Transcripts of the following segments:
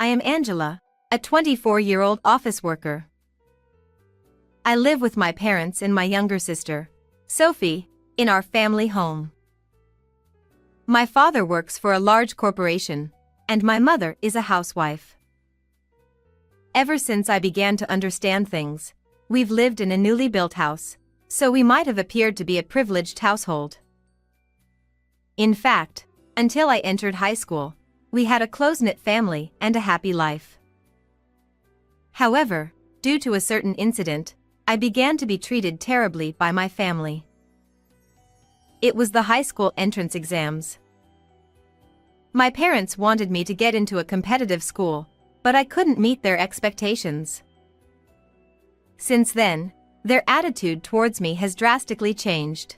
I am Angela, a 24-year-old office worker. I live with my parents and my younger sister, Sophie, in our family home. My father works for a large corporation, and my mother is a housewife. Ever since I began to understand things, we've lived in a newly built house, so we might have appeared to be a privileged household. In fact, until I entered high school, we had a close-knit family and a happy life. However, due to a certain incident, I began to be treated terribly by my family. It was the high school entrance exams. My parents wanted me to get into a competitive school, but I couldn't meet their expectations. Since then, their attitude towards me has drastically changed.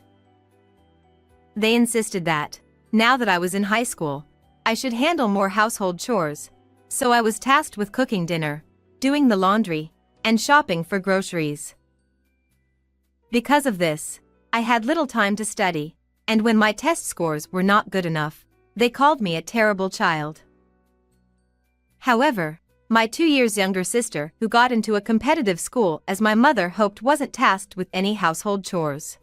They insisted that, now that I was in high school, I should handle more household chores, so I was tasked with cooking dinner, doing the laundry, and shopping for groceries. Because of this, I had little time to study, and when my test scores were not good enough, they called me a terrible child. However, my 2 years younger sister, who got into a competitive school as my mother hoped, wasn't tasked with any household chores.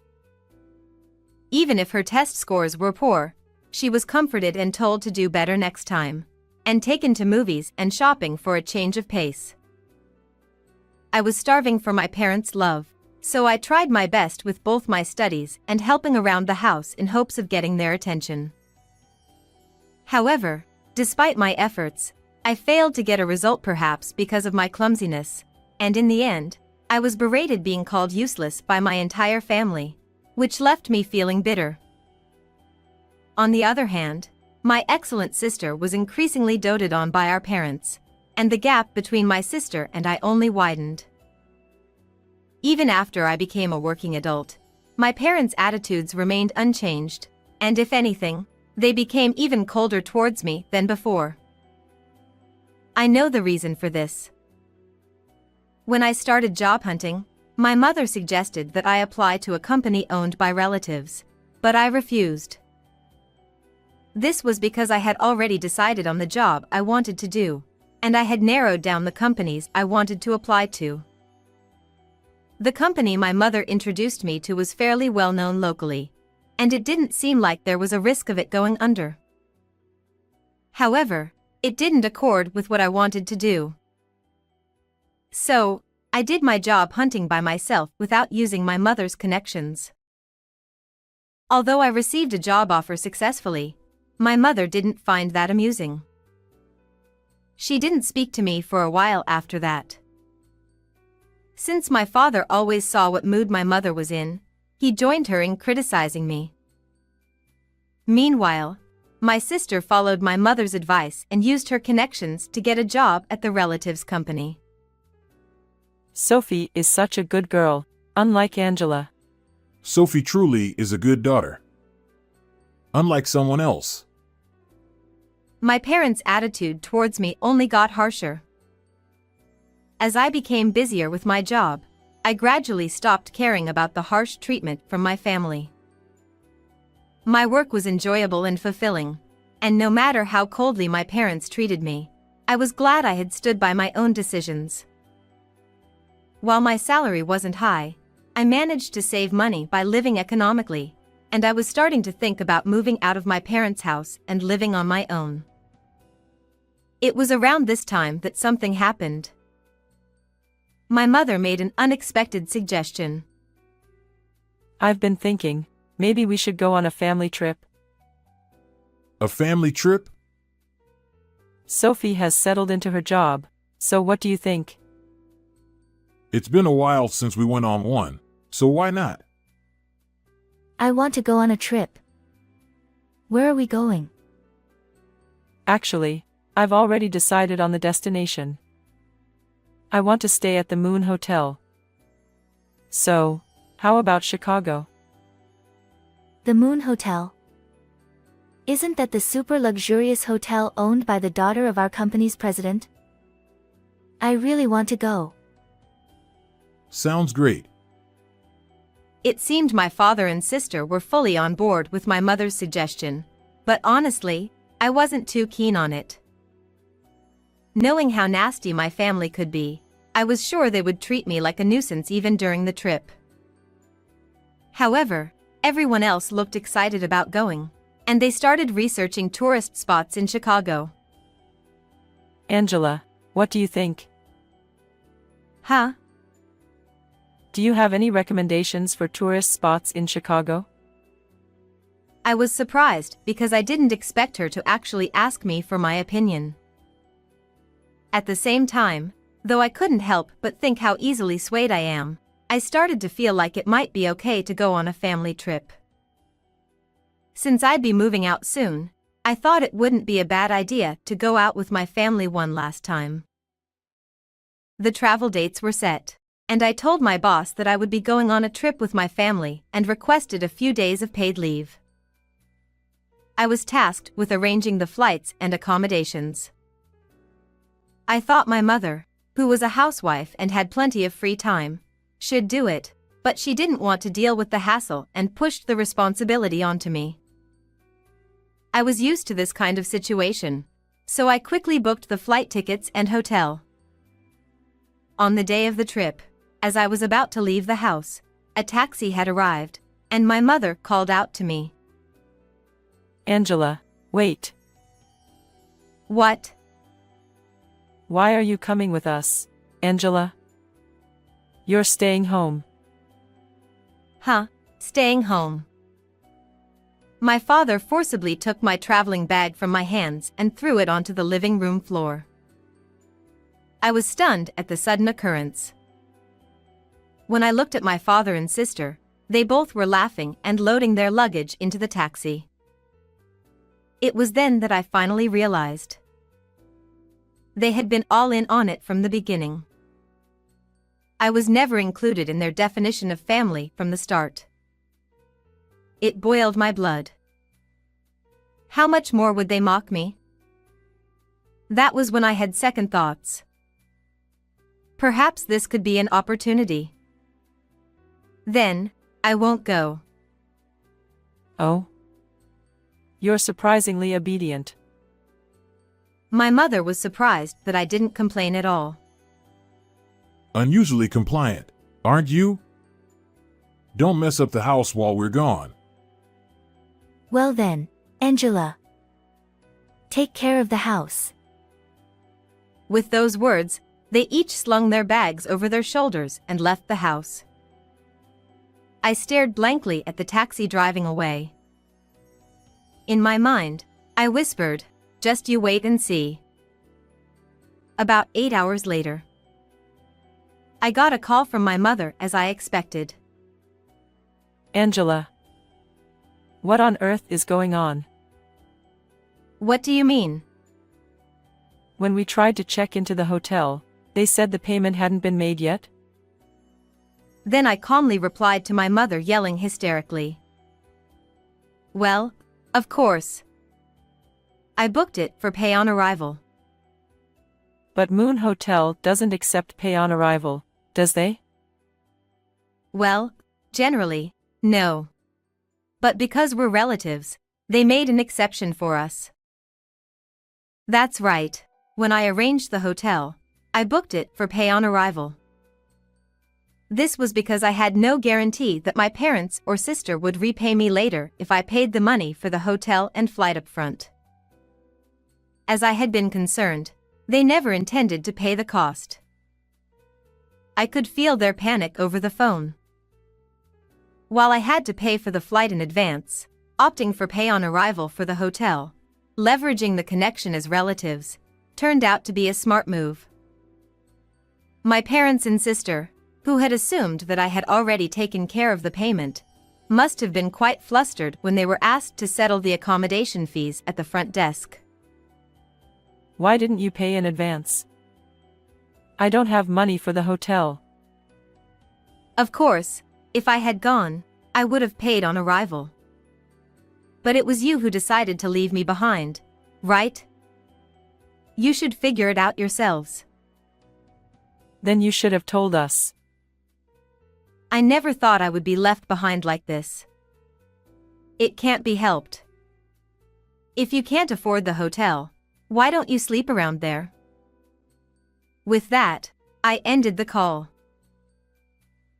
Even if her test scores were poor, she was comforted and told to do better next time, and taken to movies and shopping for a change of pace. I was starving for my parents' love, so I tried my best with both my studies and helping around the house in hopes of getting their attention. However, despite my efforts, I failed to get a result, perhaps because of my clumsiness, and in the end, I was berated, being called useless by my entire family, which left me feeling bitter. On the other hand, my excellent sister was increasingly doted on by our parents, and the gap between my sister and I only widened. Even after I became a working adult, my parents' attitudes remained unchanged, and if anything, they became even colder towards me than before. I know the reason for this. When I started job hunting, my mother suggested that I apply to a company owned by relatives, but I refused. This was because I had already decided on the job I wanted to do, and I had narrowed down the companies I wanted to apply to. The company my mother introduced me to was fairly well known locally, and it didn't seem like there was a risk of it going under. However, it didn't accord with what I wanted to do. So, I did my job hunting by myself without using my mother's connections. Although I received a job offer successfully, my mother didn't find that amusing. She didn't speak to me for a while after that. Since my father always saw what mood my mother was in, he joined her in criticizing me. Meanwhile, my sister followed my mother's advice and used her connections to get a job at the relative's company. Sophie is such a good girl, unlike Angela. Sophie truly is a good daughter. Unlike someone else. My parents' attitude towards me only got harsher. As I became busier with my job, I gradually stopped caring about the harsh treatment from my family. My work was enjoyable and fulfilling, and no matter how coldly my parents treated me, I was glad I had stood by my own decisions. While my salary wasn't high, I managed to save money by living economically, and I was starting to think about moving out of my parents' house and living on my own. It was around this time that something happened. My mother made an unexpected suggestion. I've been thinking, maybe we should go on a family trip. A family trip? Sophie has settled into her job, so what do you think? It's been a while since we went on one, so why not? I want to go on a trip. Where are we going? Actually, I've already decided on the destination. I want to stay at the Moon Hotel. So, how about Chicago? The Moon Hotel. Isn't that the super luxurious hotel owned by the daughter of our company's president? I really want to go. Sounds great. It seemed my father and sister were fully on board with my mother's suggestion, but honestly, I wasn't too keen on it. Knowing how nasty my family could be, I was sure they would treat me like a nuisance even during the trip. However, everyone else looked excited about going, and they started researching tourist spots in Chicago. Angela, what do you think? Huh? Do you have any recommendations for tourist spots in Chicago? I was surprised because I didn't expect her to actually ask me for my opinion. At the same time, though I couldn't help but think how easily swayed I am, I started to feel like it might be okay to go on a family trip. Since I'd be moving out soon, I thought it wouldn't be a bad idea to go out with my family one last time. The travel dates were set, and I told my boss that I would be going on a trip with my family and requested a few days of paid leave. I was tasked with arranging the flights and accommodations. I thought my mother, who was a housewife and had plenty of free time, should do it, but she didn't want to deal with the hassle and pushed the responsibility onto me. I was used to this kind of situation, so I quickly booked the flight tickets and hotel. On the day of the trip, as I was about to leave the house, a taxi had arrived, and my mother called out to me. Angela, wait. What? Why are you coming with us, Angela? You're staying home. Huh, staying home. My father forcibly took my traveling bag from my hands and threw it onto the living room floor. I was stunned at the sudden occurrence. When I looked at my father and sister, they both were laughing and loading their luggage into the taxi. It was then that I finally realized. They had been all in on it from the beginning. I was never included in their definition of family from the start. It boiled my blood. How much more would they mock me? That was when I had second thoughts. Perhaps this could be an opportunity. Then, I won't go. Oh? You're surprisingly obedient. My mother was surprised that I didn't complain at all. Unusually compliant, aren't you? Don't mess up the house while we're gone. Well then, Angela. Take care of the house. With those words, they each slung their bags over their shoulders and left the house. I stared blankly at the taxi driving away. In my mind, I whispered, "Just you wait and see." About 8 hours later, I got a call from my mother as I expected. Angela. What on earth is going on? What do you mean? When we tried to check into the hotel, they said the payment hadn't been made yet? Then I calmly replied to my mother, yelling hysterically. Well, of course. I booked it for pay on arrival. But Moon Hotel doesn't accept pay on arrival, does they? Well, generally, no. But because we're relatives, they made an exception for us. That's right. When I arranged the hotel, I booked it for pay on arrival. This was because I had no guarantee that my parents or sister would repay me later if I paid the money for the hotel and flight up front. As I had been concerned, they never intended to pay the cost. I could feel their panic over the phone. While I had to pay for the flight in advance, opting for pay on arrival for the hotel, leveraging the connection as relatives, turned out to be a smart move. My parents and sister, who had assumed that I had already taken care of the payment, must have been quite flustered when they were asked to settle the accommodation fees at the front desk. Why didn't you pay in advance? I don't have money for the hotel. Of course, if I had gone, I would have paid on arrival. But it was you who decided to leave me behind, right? You should figure it out yourselves. Then you should have told us. I never thought I would be left behind like this. It can't be helped. If you can't afford the hotel, why don't you sleep around there? With that, I ended the call.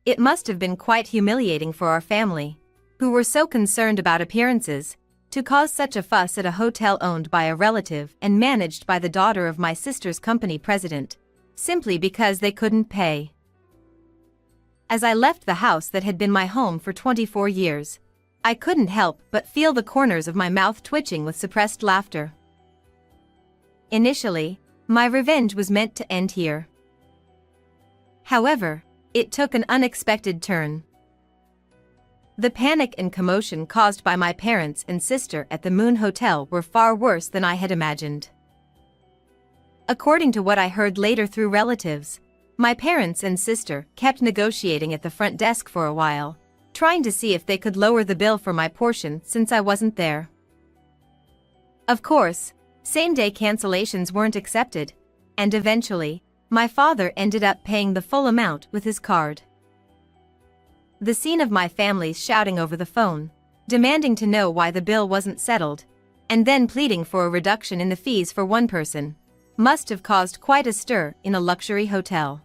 It must have been quite humiliating for our family, who were so concerned about appearances, to cause such a fuss at a hotel owned by a relative and managed by the daughter of my sister's company president, simply because they couldn't pay. As I left the house that had been my home for 24 years, I couldn't help but feel the corners of my mouth twitching with suppressed laughter. Initially, my revenge was meant to end here. However, it took an unexpected turn. The panic and commotion caused by my parents and sister at the Moon Hotel were far worse than I had imagined. According to what I heard later through relatives, my parents and sister kept negotiating at the front desk for a while, trying to see if they could lower the bill for my portion since I wasn't there. Of course, same-day cancellations weren't accepted, and eventually, my father ended up paying the full amount with his card. The scene of my family shouting over the phone, demanding to know why the bill wasn't settled, and then pleading for a reduction in the fees for one person, must have caused quite a stir in a luxury hotel.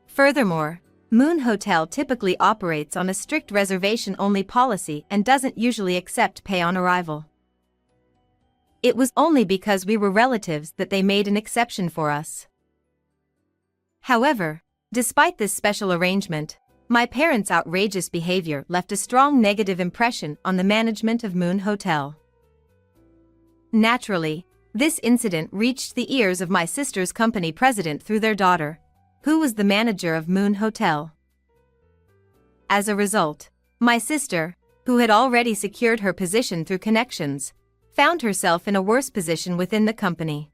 Furthermore, Moon Hotel typically operates on a strict reservation-only policy and doesn't usually accept pay on arrival. It was only because we were relatives that they made an exception for us. However, despite this special arrangement, my parents' outrageous behavior left a strong negative impression on the management of Moon Hotel. Naturally, this incident reached the ears of my sister's company president through their daughter, who was the manager of Moon Hotel. As a result, my sister, who had already secured her position through connections, found herself in a worse position within the company.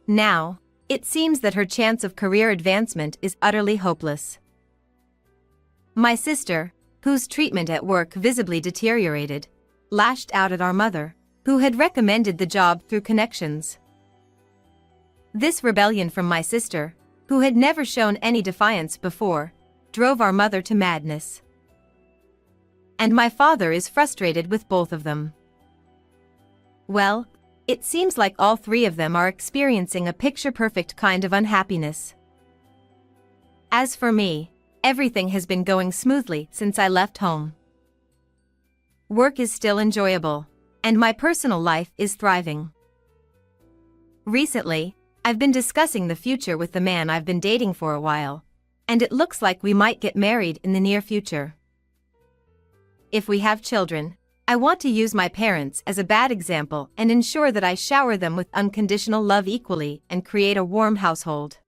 Now, it seems that her chance of career advancement is utterly hopeless. My sister, whose treatment at work visibly deteriorated, lashed out at our mother, who had recommended the job through connections. This rebellion from my sister, who had never shown any defiance before, drove our mother to madness. And my father is frustrated with both of them. Well, it seems like all three of them are experiencing a picture-perfect kind of unhappiness. As for me, everything has been going smoothly since I left home. Work is still enjoyable, and my personal life is thriving. Recently, I've been discussing the future with the man I've been dating for a while, and it looks like we might get married in the near future. If we have children, I want to use my parents as a bad example and ensure that I shower them with unconditional love equally and create a warm household.